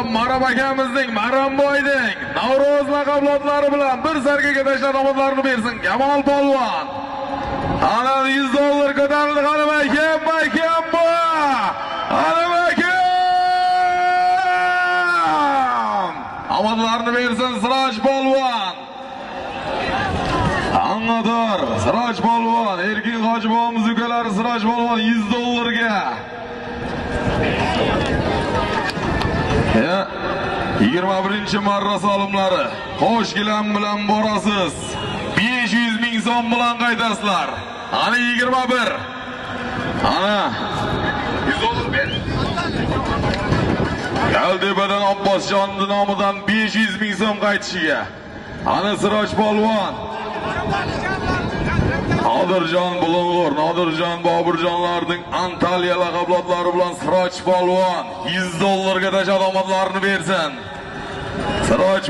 Marab akamizning, Maramboyning Navro'z laqablotlari bilan bir sarkaga tashlab omadlarini bersin. Kamol polvon. Ana $100 ko'tarildi qanim akam, bu. Qanim akam. Omadlarini bersin Siroj polvon. Anladır. Siroj polvon, Erkin Hojiboyimiz ukalari Siroj polvon $100 ga. 21-marra solimlari. Xo'sh gilam bilan borasiz. 500 ming so'm bilan qaytasizlar. Ana 21. Ana $100 ber. Galdebadan Abbosjon nomidan 500 ming so'm qaytishiga. Ana Siroj polvon. Nodirjon Bulung'ur, Nodirjon Boburjonlarning Antalya laqablotlari bilan Siroj polvon $100 ga tashlab omadlarini bersin. Siroj